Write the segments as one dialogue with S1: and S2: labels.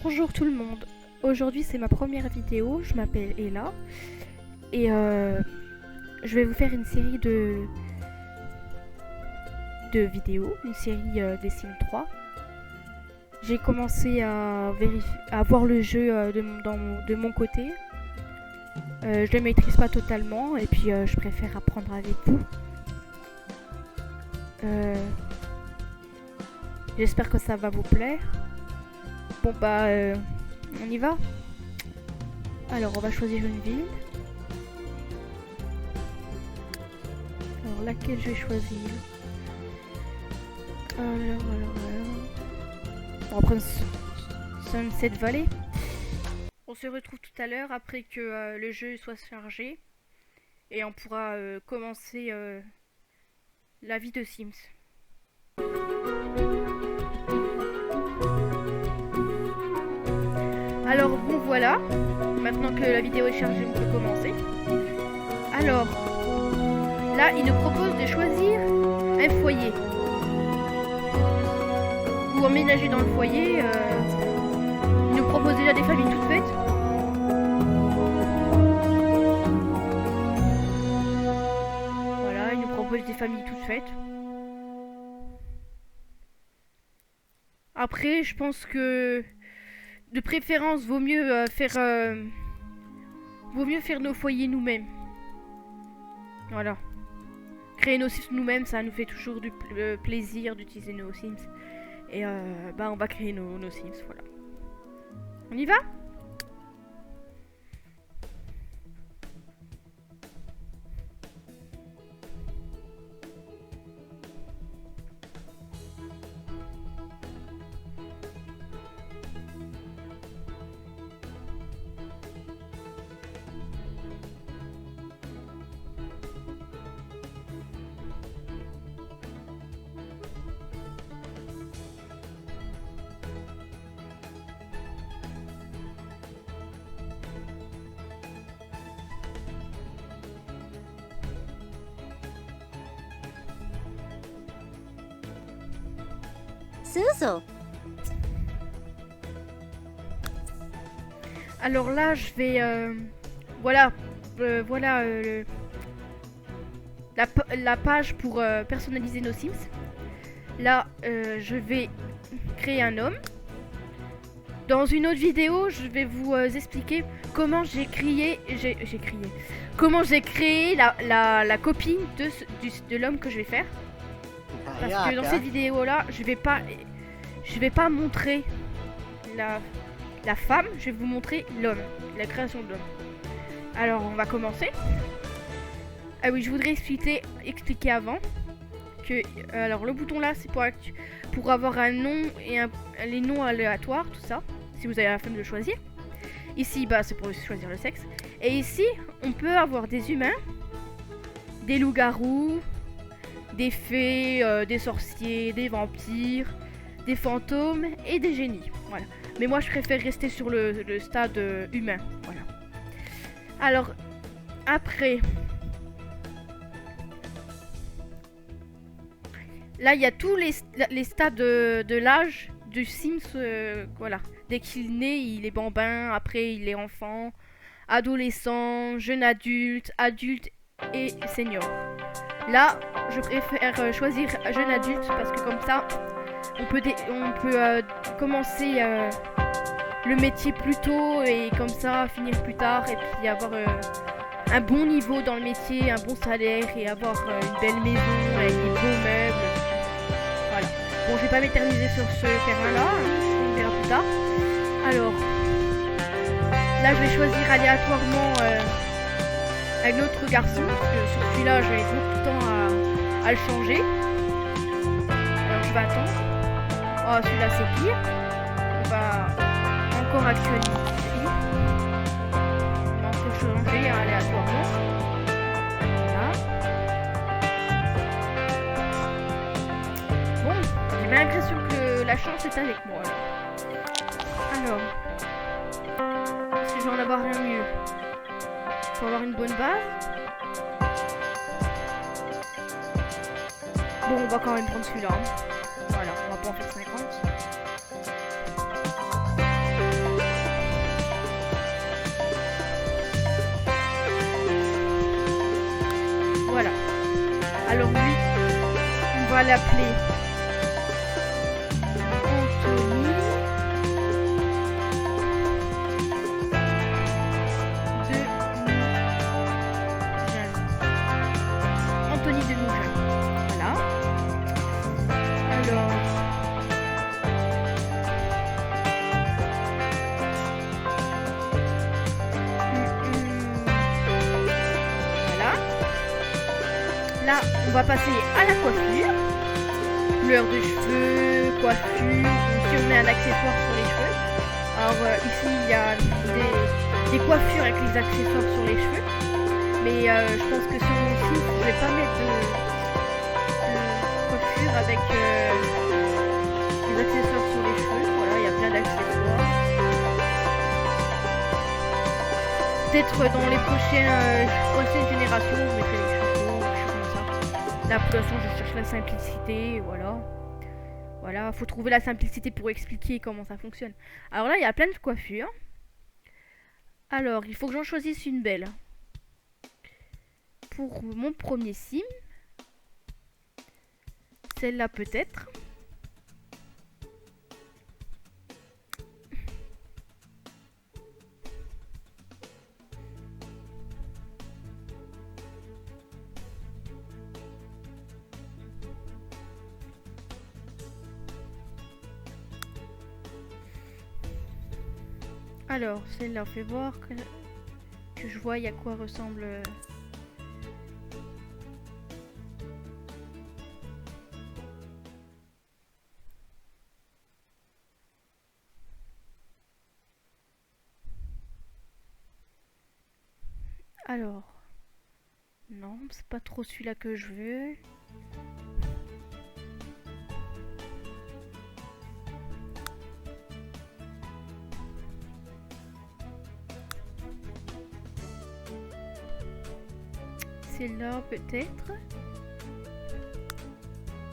S1: Bonjour tout le monde, aujourd'hui c'est ma première vidéo, je m'appelle Ella et je vais vous faire une série de vidéos, une série des Sims 3. J'ai commencé à voir le jeu de mon côté. Je le maîtrise pas totalement et puis je préfère apprendre avec vous. J'espère que ça va vous plaire. Bon bah on y va. Alors on va choisir une ville. Alors laquelle je vais choisir? Alors. On va prendre Sunset Valley. On se retrouve tout à l'heure après que le jeu soit chargé. Et on pourra commencer la vie de Sims. Alors bon voilà, maintenant que la vidéo est chargée, on peut commencer. Alors, là il nous propose de choisir un foyer. Ou emménager dans le foyer, il nous propose déjà des familles toutes faites. Voilà, il nous propose des familles toutes faites. Après, je pense que de préférence, vaut mieux faire nos foyers nous-mêmes. Voilà. Créer nos Sims nous-mêmes, ça nous fait toujours du plaisir d'utiliser nos Sims. Et bah on va créer nos Sims, voilà. On y va ?
S2: Suzu.
S1: Alors là, je vais... voilà. La page pour personnaliser nos Sims. Là, je vais créer un homme. Dans une autre vidéo, je vais vous expliquer comment j'ai créé la copine de l'homme que je vais faire. Parce que dans cette vidéo là, je vais pas montrer la femme, je vais vous montrer l'homme, la création de l'homme. Alors on va commencer. Ah oui, je voudrais expliquer avant que alors le bouton là c'est pour avoir un nom et les noms aléatoires, tout ça, si vous avez la flemme de le choisir. Ici bah c'est pour choisir le sexe. Et ici on peut avoir des humains, des loups-garous, des fées, des sorciers, des vampires, des fantômes et des génies. Voilà. Mais moi je préfère rester sur le stade humain. Voilà. Alors après, là il y a tous les stades de l'âge du Sims. Voilà. Dès qu'il naît, il est bambin. Après il est enfant, adolescent, jeune adulte, adulte et senior. Là, je préfère choisir jeune adulte parce que comme ça, on peut commencer le métier plus tôt et comme ça finir plus tard et puis avoir un bon niveau dans le métier, un bon salaire et avoir une belle maison avec des beaux meubles. Voilà. Bon, je vais pas m'éterniser sur ce terrain-là, on verra plus tard. Alors, là, je vais choisir aléatoirement un autre garçon, parce que sur celui-là, j'avais beaucoup de temps à le changer. Alors, je vais attendre. Oh, celui-là, c'est pire. On va encore actualiser. On va encore changer aléatoirement. Voilà. Bon, j'ai bien l'impression que la chance est avec moi, là. Alors, est-ce que je vais en avoir un mieux? Pour avoir une bonne base. Bon, on va quand même prendre celui-là. Voilà, on va pas en faire 50. va l'appeler Anthony de Mougin. Anthony de Mougin. Voilà. Alors. Voilà. Là, on va passer à la coiffure. Couleur de cheveux, coiffure, si on met un accessoire sur les cheveux. Alors ici, il y a des coiffures avec les accessoires sur les cheveux. Mais je pense que sur mon site, je vais pas mettre de coiffure avec les accessoires sur les cheveux. Voilà, il y a plein d'accessoires. Peut-être dans les prochaines générations, je mettrai les cheveux, des choses comme ça. Là, pour l'instant, je cherche la simplicité, voilà. Voilà, faut trouver la simplicité pour expliquer comment ça fonctionne. Alors là, il y a plein de coiffures. Alors, il faut que j'en choisisse une belle. Pour mon premier sim. Celle-là peut-être. Alors, celle-là, fait voir que je vois à quoi ressemble. Alors, non, c'est pas trop celui-là que je veux. Celle-là peut-être.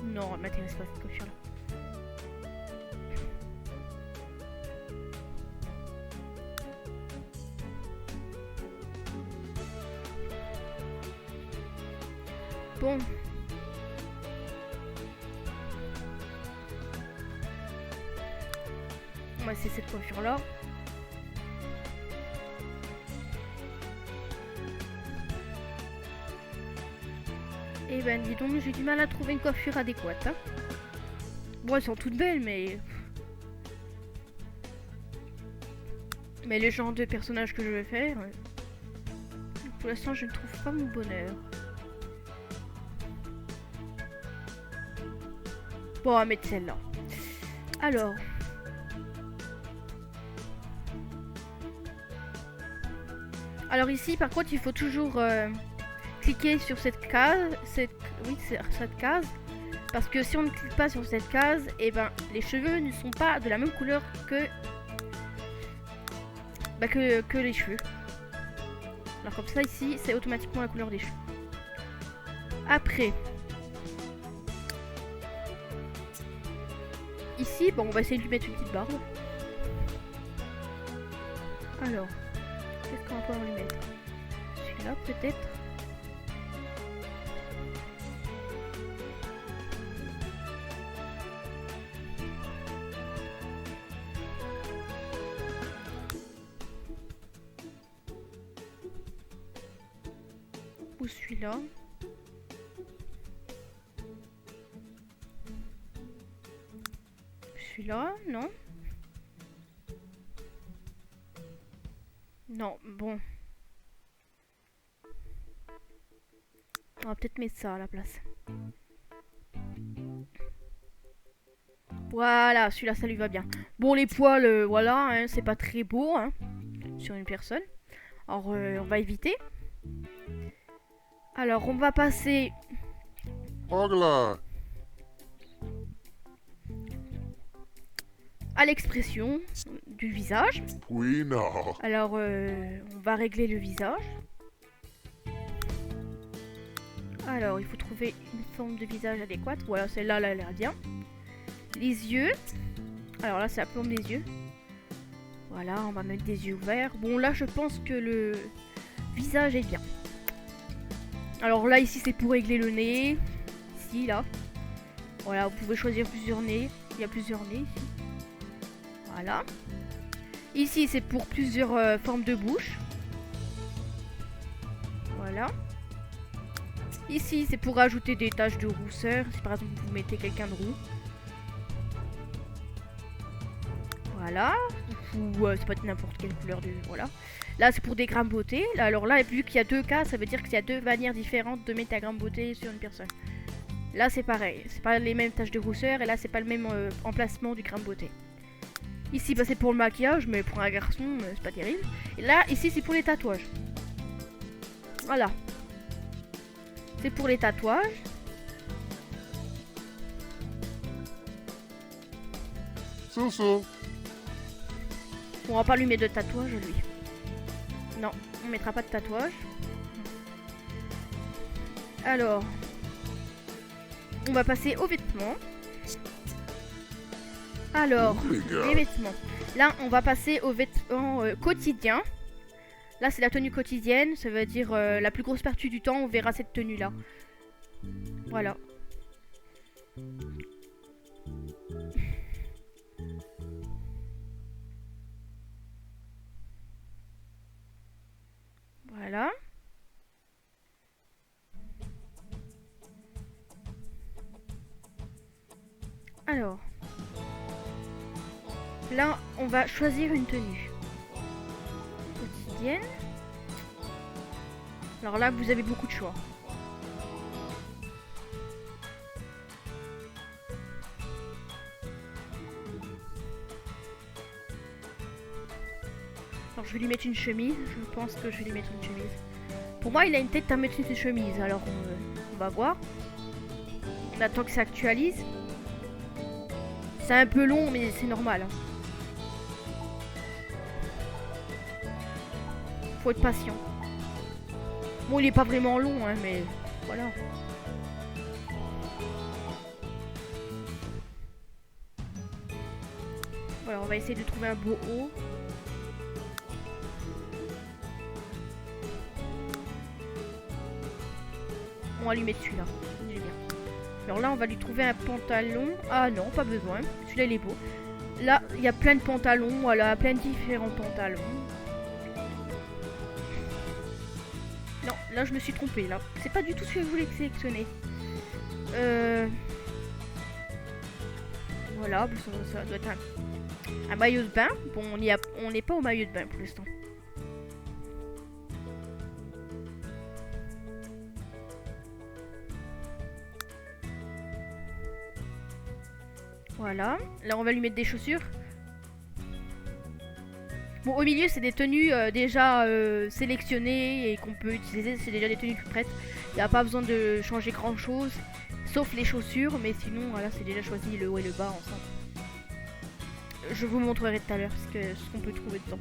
S1: Non, elle m'intéresse pas cette coiffure-là. Bon. Moi, c'est cette coiffure-là. Eh ben, dis donc, j'ai du mal à trouver une coiffure adéquate. Hein. Bon, elles sont toutes belles, mais... Mais le genre de personnage que je veux faire... Pour l'instant, je ne trouve pas mon bonheur. Bon, on va mettre celle-là. Alors... Alors ici, par contre, il faut toujours... cliquer sur cette case, cette case, parce que si on ne clique pas sur cette case, et ben les cheveux ne sont pas de la même couleur que les cheveux. Alors comme ça ici, c'est automatiquement la couleur des cheveux. Après, ici, bon, on va essayer de lui mettre une petite barbe. Alors, qu'est-ce qu'on va pouvoir lui mettre? Celui-là peut-être. Ou celui-là. Celui-là, non. Non, bon. On va peut-être mettre ça à la place. Voilà, celui-là, ça lui va bien. Bon, les poils, voilà, hein, c'est pas très beau hein, sur une personne. Alors, on va éviter. Alors, on va passer...
S3: Hola.
S1: à l'expression du visage.
S3: Oui, non.
S1: Alors, on va régler le visage. Alors, il faut trouver une forme de visage adéquate. Voilà, celle-là, elle a l'air bien. Les yeux. Alors là, c'est la plombe des yeux. Voilà, on va mettre des yeux ouverts. Bon, là, je pense que le visage est bien. Alors là, ici, c'est pour régler le nez. Ici, là. Voilà, vous pouvez choisir plusieurs nez. Il y a plusieurs nez ici. Voilà. Ici, c'est pour plusieurs formes de bouche. Voilà. Ici, c'est pour ajouter des taches de rousseur. Si par exemple, vous mettez quelqu'un de roux. Voilà. Ou c'est pas n'importe quelle couleur de... Voilà. Là, c'est pour des grammes beauté. Alors là, vu qu'il y a deux cas, ça veut dire qu'il y a deux manières différentes de mettre la gramme beauté sur une personne. Là, c'est pareil. C'est pas les mêmes taches de rousseur. Et là, c'est pas le même emplacement du gramme beauté. Ici, bah, c'est pour le maquillage. Mais pour un garçon, c'est pas terrible. Et là, ici, c'est pour les tatouages. Voilà. C'est pour les tatouages.
S3: Susu.
S1: On va pas lui mettre de tatouage, lui. Non, on mettra pas de tatouage. Alors, on va passer aux vêtements. Alors, les vêtements. Là, on va passer aux vêtements quotidiens. Là, c'est la tenue quotidienne. Ça veut dire la plus grosse partie du temps, on verra cette tenue-là. Voilà. Voilà. Alors. Là, on va choisir une tenue quotidienne. Alors là, vous avez beaucoup de choix. Alors je vais lui mettre une chemise. Je pense que je vais lui mettre une chemise. Pour moi, il a une tête à mettre une chemise. Alors on va voir. On attend que ça actualise. C'est un peu long, mais c'est normal. Hein. Faut être patient. Bon, il est pas vraiment long, hein, mais voilà. Voilà, on va essayer de trouver un beau haut. On va lui mettre celui-là. Il est bien. Alors là, on va lui trouver un pantalon. Ah non, pas besoin. Celui-là, il est beau. Là, il y a plein de pantalons. Voilà, plein de différents pantalons. Non, là, je me suis trompée. Là, c'est pas du tout ce que je voulais sélectionner. Voilà, ça doit être un maillot de bain. Bon, on n'est pas au maillot de bain pour l'instant. Voilà. Là, on va lui mettre des chaussures. Bon, au milieu, c'est des tenues déjà sélectionnées et qu'on peut utiliser. C'est déjà des tenues toutes prêtes. Il n'y a pas besoin de changer grand-chose. Sauf les chaussures. Mais sinon, voilà, c'est déjà choisi le haut et le bas ensemble. Je vous montrerai tout à l'heure ce qu'on peut trouver dedans.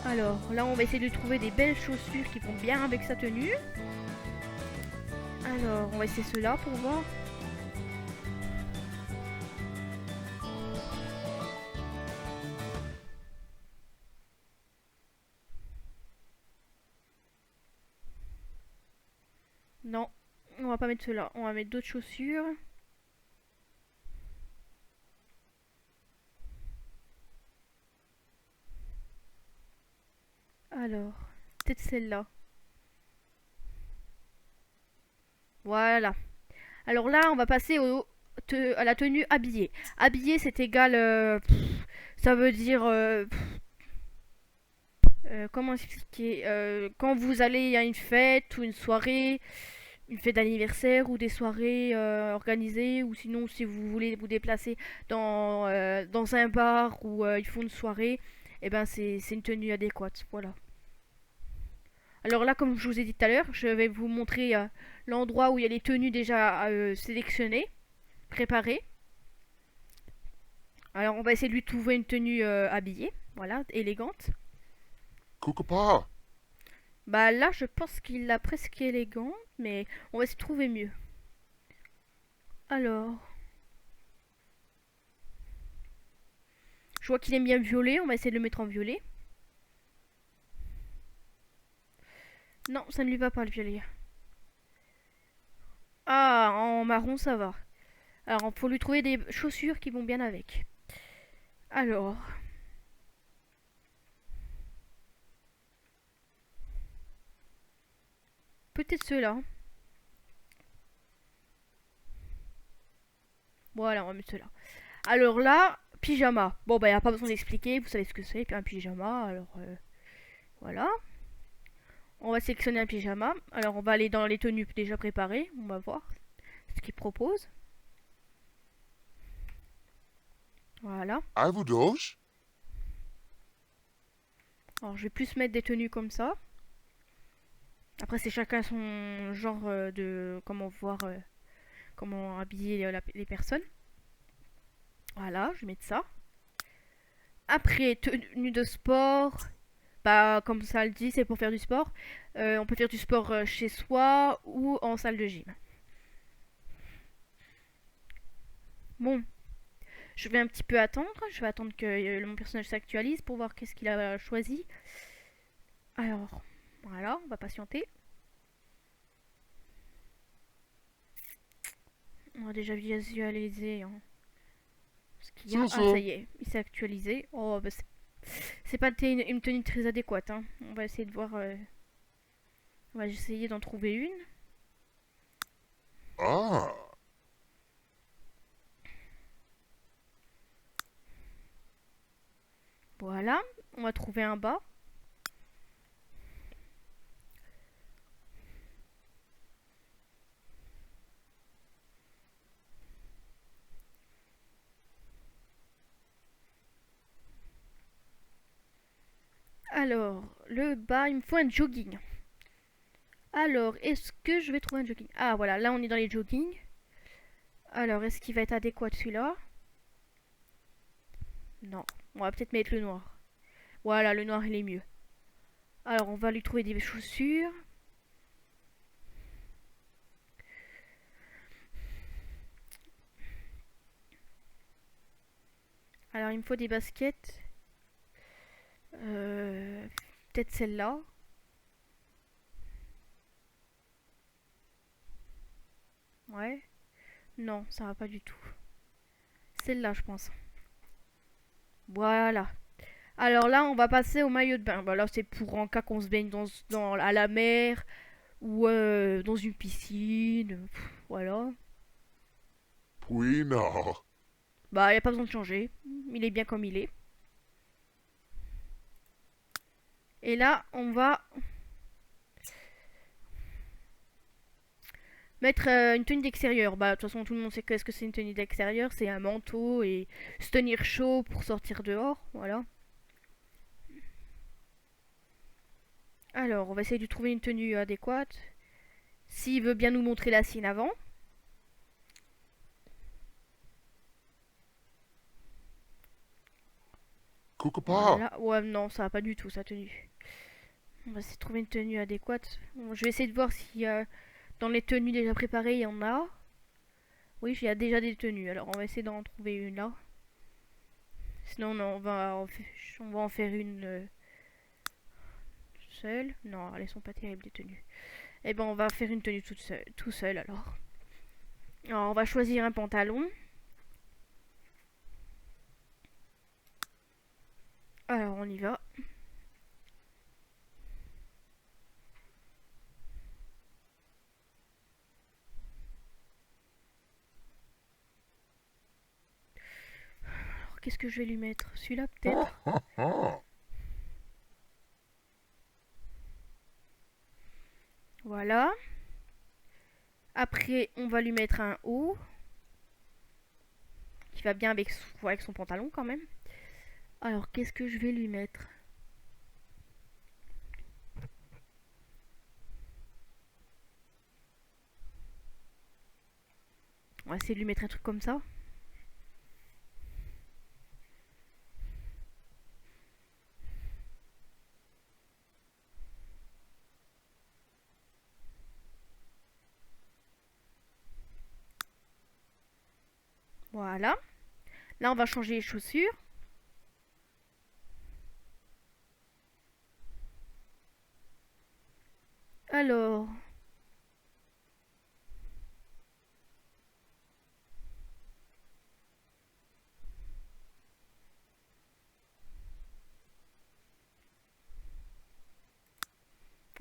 S1: Alors, là, on va essayer de trouver des belles chaussures qui vont bien avec sa tenue. Alors, on va essayer ceux-là pour voir. Non, on va pas mettre ceux-là. On va mettre d'autres chaussures. Alors, peut-être celle-là. Voilà. Alors là, on va passer à la tenue habillée. Habillée, c'est égal... ça veut dire... comment expliquer quand vous allez à une fête ou une soirée, une fête d'anniversaire ou des soirées organisées, ou sinon si vous voulez vous déplacer dans un bar où ils font une soirée, et ben c'est une tenue adéquate. Voilà. Alors là, comme je vous ai dit tout à l'heure, je vais vous montrer l'endroit où il y a les tenues déjà sélectionnées, préparées. Alors on va essayer de lui trouver une tenue habillée, voilà, élégante.
S3: Kukapa.
S1: Bah là, je pense qu'il l'a presque élégante, mais on va se trouver mieux. Alors, je vois qu'il aime bien violet, on va essayer de le mettre en violet. Non, ça ne lui va pas le violet. Ah, en marron, ça va. Alors, il faut lui trouver des chaussures qui vont bien avec. Alors... peut-être ceux-là. Voilà, on va mettre ceux-là. Alors là, pyjama. Bon, bah, il n'y a pas besoin d'expliquer. Vous savez ce que c'est. Puis un pyjama, alors... voilà. On va sélectionner un pyjama. Alors, on va aller dans les tenues déjà préparées. On va voir ce qu'ils proposent. Voilà.
S3: À vous dos.
S1: Alors, je vais plus mettre des tenues comme ça. Après, c'est chacun son genre de... comment voir... comment habiller les personnes. Voilà, je vais mettre ça. Après, tenue de sport. Bah, comme ça le dit, c'est pour faire du sport. On peut faire du sport chez soi ou en salle de gym. Bon, je vais un petit peu attendre. Je vais attendre que mon personnage s'actualise pour voir qu'est-ce qu'il a choisi. Alors, voilà, on va patienter. On va déjà visualiser hein, ce qu'il y a. Ah, ça y est, il s'est actualisé. Oh, bah c'est pas une tenue très adéquate. Hein. On va essayer de voir. On va essayer d'en trouver une.
S3: Ah.
S1: Voilà, on va trouver un bas. Alors, le bas, il me faut un jogging. Alors, est-ce que je vais trouver un jogging? Ah, voilà, là on est dans les joggings. Alors, est-ce qu'il va être adéquat celui-là? Non, on va peut-être mettre le noir. Voilà, le noir il est mieux. Alors, on va lui trouver des chaussures. Alors, il me faut des baskets. Peut-être celle-là. Ouais. Non, ça va pas du tout. Celle-là, je pense. Voilà. Alors là, on va passer au maillot de bain. Bah là, c'est pour en cas qu'on se baigne à la mer ou dans une piscine. Pff, voilà.
S3: Puis non.
S1: Bah, il n'y a pas besoin de changer. Il est bien comme il est. Et là, on va mettre une tenue d'extérieur. Bah, de toute façon, tout le monde sait qu'est-ce que c'est une tenue d'extérieur. C'est un manteau et se tenir chaud pour sortir dehors. Voilà. Alors, on va essayer de trouver une tenue adéquate. S'il veut bien nous montrer la sienne avant.
S3: Coucou pas.
S1: Voilà. Ouais, non, ça va pas du tout, sa tenue. On va essayer de trouver une tenue adéquate. Bon, je vais essayer de voir si dans les tenues déjà préparées, il y en a. Oui, il y a déjà des tenues. Alors, on va essayer d'en trouver une là. Sinon, non, on va en faire une seule. Non, elles sont pas terribles, les tenues. Eh ben, on va faire une tenue tout seul alors. Alors, on va choisir un pantalon. Alors, on y va. Alors, qu'est-ce que je vais lui mettre? Celui-là, peut-être? Voilà. Après, on va lui mettre un haut. Qui va bien avec son pantalon quand même. Alors, qu'est-ce que je vais lui mettre? On va essayer de lui mettre un truc comme ça. Voilà. Là, on va changer les chaussures. Alors.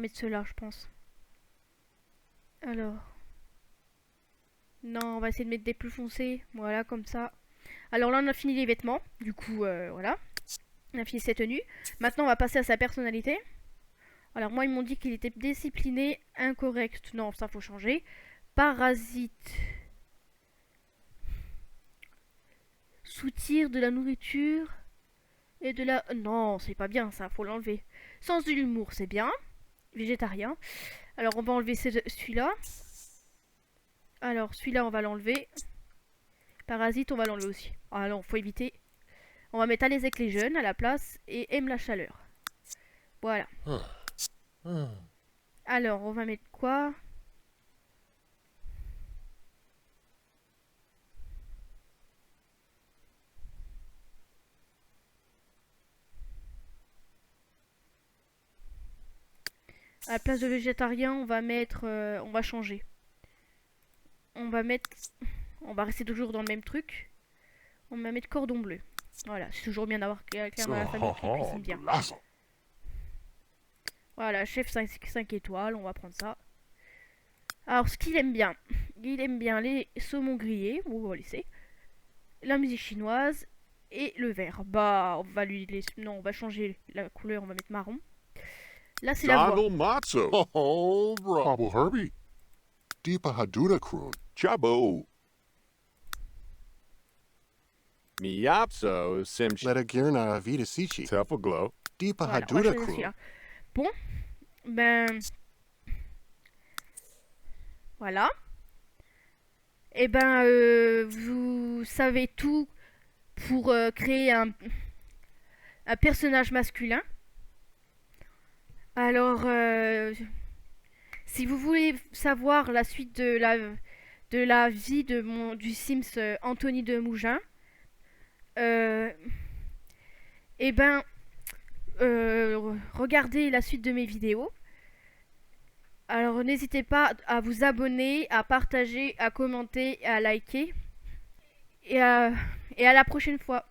S1: mettre ceux-là, je pense. Alors. Non, on va essayer de mettre des plus foncés. Voilà, comme ça. Alors là, on a fini les vêtements. Du coup, voilà. On a fini ses tenues. Maintenant, on va passer à sa personnalité. Alors moi, ils m'ont dit qu'il était discipliné, incorrect. Non, ça, faut changer. Parasite. Soutire de la nourriture et de la... Non, c'est pas bien, ça, faut l'enlever. Sens de l'humour, c'est bien. Végétarien. Alors, on va enlever celui-là. Alors, celui-là, on va l'enlever. Parasite, on va l'enlever aussi. Ah non, faut éviter. On va mettre à l'aise avec les jeunes à la place et aime la chaleur. Voilà. Alors, on va mettre quoi? À la place de végétarien, on va mettre... on va changer. On va mettre... On va rester toujours dans le même truc. On va mettre cordon bleu. Voilà, c'est toujours bien d'avoir quelqu'un dans la famille qui cuisine bien.
S3: Golazo.
S1: Voilà, chef 5 étoiles, on va prendre ça. Alors, ce qu'il aime bien, il aime bien les saumons grillés, on va laisser. La musique chinoise et le vert. Bah, on va lui laisser... Non, on va changer la couleur, on va mettre marron. Là, c'est la voix.
S3: Donald Matzo. Oh, bro. Pablo Herbie. Deepa Haduna Kroon. Chabo.
S4: Miyapso Simchi
S3: Letagirna Vita Sichi.
S4: Tefaglow.
S3: Deepa
S1: Voilà, on va
S3: Haduna
S1: choisir
S3: Kroon.
S1: celui-là. Bon, ben... Voilà. Et ben, vous savez tout pour créer un personnage masculin. Alors, si vous voulez savoir la suite de la vie du Sims Anthony de Mougin, et ben, regardez la suite de mes vidéos. Alors n'hésitez pas à vous abonner, à partager, à commenter, à liker. Et à la prochaine fois.